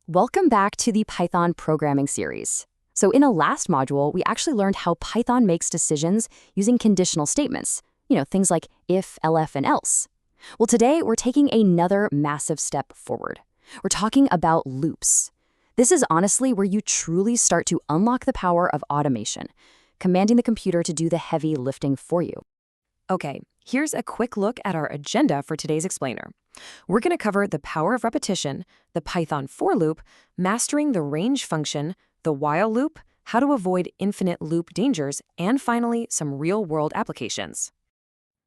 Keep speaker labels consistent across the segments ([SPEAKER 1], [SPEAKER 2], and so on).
[SPEAKER 1] Welcome back to the Python programming series. So in a last module, we actually learned how Python makes decisions using conditional statements, things like if, elif, and else. Well, today we're taking another massive step forward. We're talking about loops. This is honestly where you truly start to unlock the power of automation, commanding the computer to do the heavy lifting for you.
[SPEAKER 2] Okay, here's a quick look at our agenda for today's explainer. We're going to cover the power of repetition, the Python for loop, mastering the range function, the while loop, how to avoid infinite loop dangers, and finally, some real-world applications.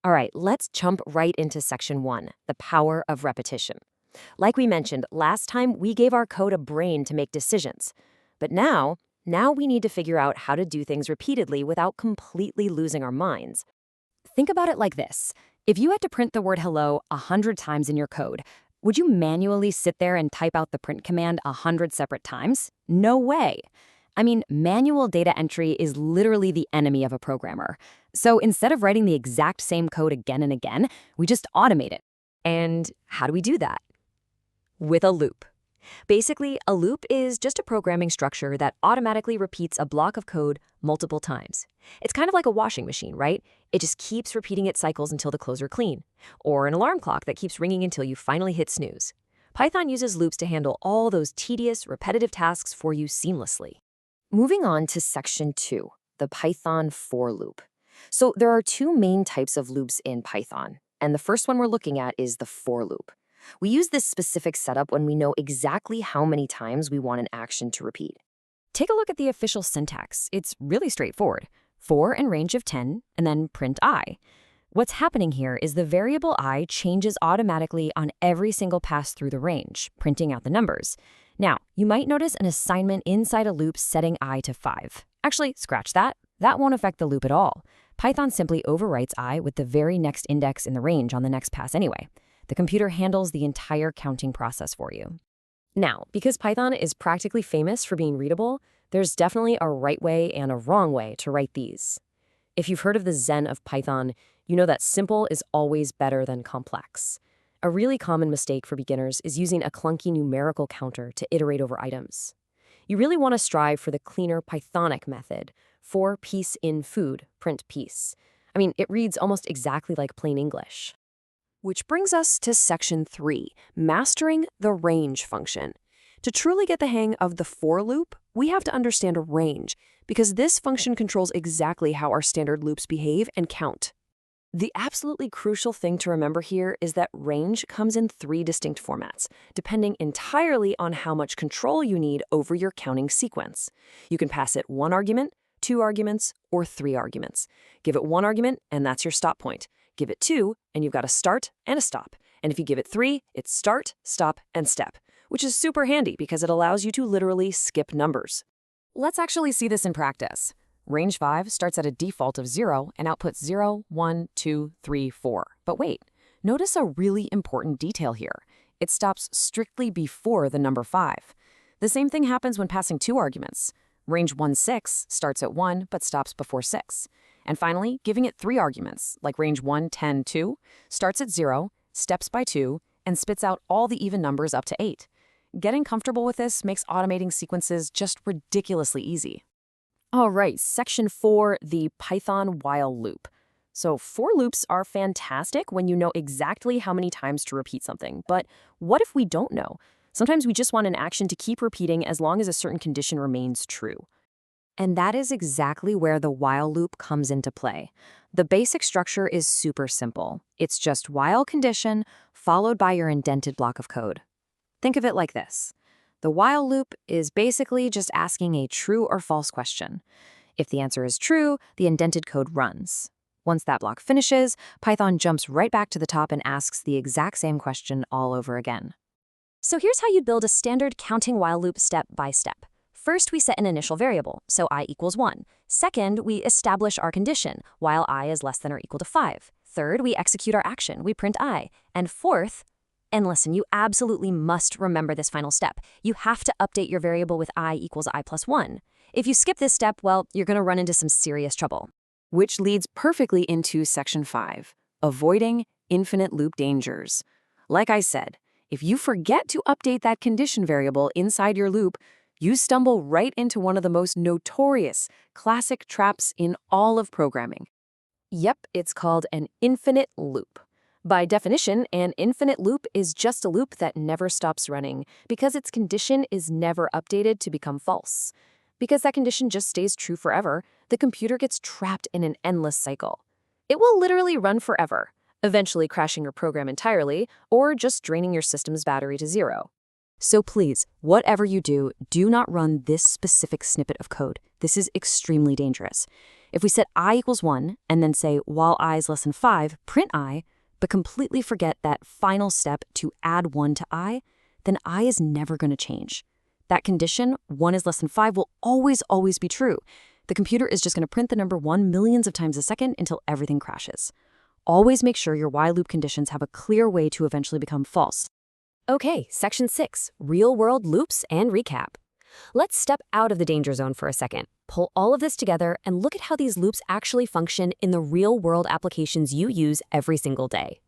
[SPEAKER 2] All right, let's jump right into section 1, the power of repetition. Like we mentioned, last time we gave our code a brain to make decisions. But now we need to figure out how to do things repeatedly without completely losing our minds. Think about it like this. If you had to print the word hello 100 times in your code, would you manually sit there and type out the print command 100 separate times? No way. I mean, manual data entry is literally the enemy of a programmer. So instead of writing the exact same code again and again, we just automate it. And how do we do that? With a loop. Basically, a loop is just a programming structure that automatically repeats a block of code multiple times. It's kind of like a washing machine, right? It just keeps repeating its cycles until the clothes are clean. Or an alarm clock that keeps ringing until you finally hit snooze. Python uses loops to handle all those tedious, repetitive tasks for you seamlessly. Moving on to section 2, the Python for loop. So there are two main types of loops in Python, and the first one we're looking at is the for loop. We use this specific setup when we know exactly how many times we want an action to repeat. Take a look at the official syntax. It's really straightforward. For and range of 10, and then print I. What's happening here is the variable I changes automatically on every single pass through the range, printing out the numbers. Now, you might notice an assignment inside a loop setting I to 5. Actually, scratch that. That won't affect the loop at all. Python simply overwrites I with the very next index in the range on the next pass anyway. The computer handles the entire counting process for you. Now, because Python is practically famous for being readable, there's definitely a right way and a wrong way to write these. If you've heard of the Zen of Python, you know that simple is always better than complex. A really common mistake for beginners is using a clunky numerical counter to iterate over items. You really want to strive for the cleaner Pythonic method, for piece in food, print piece. I mean, it reads almost exactly like plain English. Which brings us to section 3, mastering the range function. To truly get the hang of the for loop, we have to understand a range, because this function controls exactly how our standard loops behave and count. The absolutely crucial thing to remember here is that range comes in 3 distinct formats, depending entirely on how much control you need over your counting sequence. You can pass it 1 argument, 2 arguments, or 3 arguments. Give it 1 argument, and that's your stop point. Give it 2, and you've got a start and a stop. And if you give it 3, it's start, stop, and step, which is super handy because it allows you to literally skip numbers. Let's actually see this in practice. Range 5 starts at a default of 0 and outputs 0, 1, 2, 3, 4. But wait, notice a really important detail here. It stops strictly before the number 5. The same thing happens when passing 2 arguments. Range 1, 6 starts at 1 but stops before 6. And finally, giving it 3 arguments, like range 1, 10, 2, starts at 0, steps by 2, and spits out all the even numbers up to 8. Getting comfortable with this makes automating sequences just ridiculously easy. All right, section 4, the Python while loop. So for loops are fantastic when you know exactly how many times to repeat something. But what if we don't know? Sometimes we just want an action to keep repeating as long as a certain condition remains true. And that is exactly where the while loop comes into play. The basic structure is super simple. It's just while condition followed by your indented block of code. Think of it like this. The while loop is basically just asking a true or false question. If the answer is true, the indented code runs. Once that block finishes, Python jumps right back to the top and asks the exact same question all over again.
[SPEAKER 1] So here's how you'd build a standard counting while loop step by step. First, we set an initial variable, so I equals 1. Second, we establish our condition, while I is less than or equal to 5. Third, we execute our action, we print I. And fourth, and listen, you absolutely must remember this final step. You have to update your variable with I equals I plus 1. If you skip this step, well, you're going to run into some serious trouble.
[SPEAKER 2] Which leads perfectly into section 5, avoiding infinite loop dangers. Like I said, If you forget to update that condition variable inside your loop, you stumble right into one of the most notorious classic traps in all of programming. Yep, it's called an infinite loop. By definition, an infinite loop is just a loop that never stops running because its condition is never updated to become false. Because that condition just stays true forever, the computer gets trapped in an endless cycle. It will literally run forever, eventually crashing your program entirely or just draining your system's battery to zero. So please, whatever you do, do not run this specific snippet of code. This is extremely dangerous. If we set I equals 1 and then say while I is less than 5, print I, but completely forget that final step to add 1 to I, then I is never going to change. That condition, 1 is less than 5, will always be true. The computer is just going to print the number 1 millions of times a second until everything crashes. Always make sure your while loop conditions have a clear way to eventually become false.
[SPEAKER 1] Okay, Section 6, Real-World Loops and Recap. Let's step out of the danger zone for a second. Pull all of this together and look at how these loops actually function in the real-world applications you use every single day.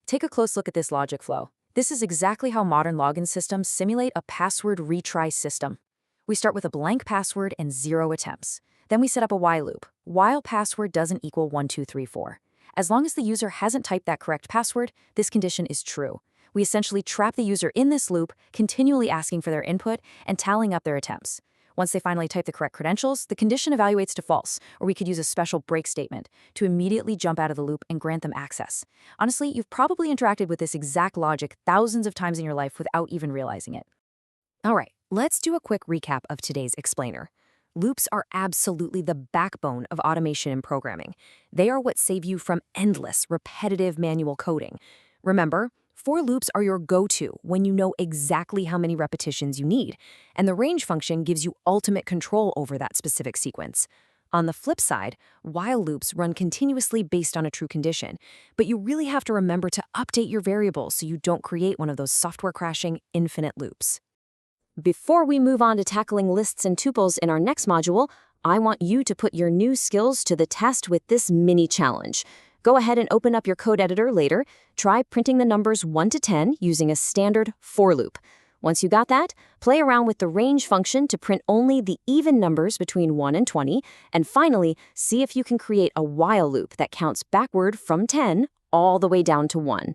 [SPEAKER 2] Take a close look at this logic flow. This is exactly how modern login systems simulate a password retry system. We start with a blank password and 0 attempts. Then we set up a while loop. While password doesn't equal 1234. As long as the user hasn't typed that correct password, this condition is true. We essentially trap the user in this loop, continually asking for their input and tallying up their attempts. Once they finally type the correct credentials, the condition evaluates to false, or we could use a special break statement to immediately jump out of the loop and grant them access. Honestly, you've probably interacted with this exact logic thousands of times in your life without even realizing it. All right, let's do a quick recap of today's explainer. Loops are absolutely the backbone of automation and programming. They are what save you from endless, repetitive manual coding. Remember, for loops are your go-to when you know exactly how many repetitions you need, and the range function gives you ultimate control over that specific sequence. On the flip side, while loops run continuously based on a true condition, but you really have to remember to update your variables so you don't create one of those software-crashing infinite loops.
[SPEAKER 1] Before we move on to tackling lists and tuples in our next module, I want you to put your new skills to the test with this mini challenge. Go ahead and open up your code editor later. Try printing the numbers 1 to 10 using a standard for loop. Once you got that, play around with the range function to print only the even numbers between 1 and 20. And finally, see if you can create a while loop that counts backward from 10 all the way down to 1.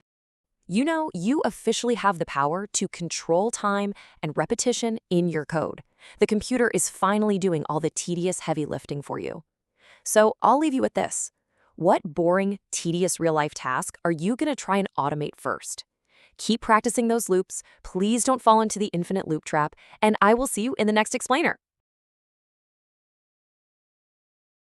[SPEAKER 1] You know, you officially have the power to control time and repetition in your code. The computer is finally doing all the tedious heavy lifting for you. So I'll leave you with this. What boring, tedious real-life task are you going to try and automate first? Keep practicing those loops, please don't fall into the infinite loop trap, and I will see you in the next explainer.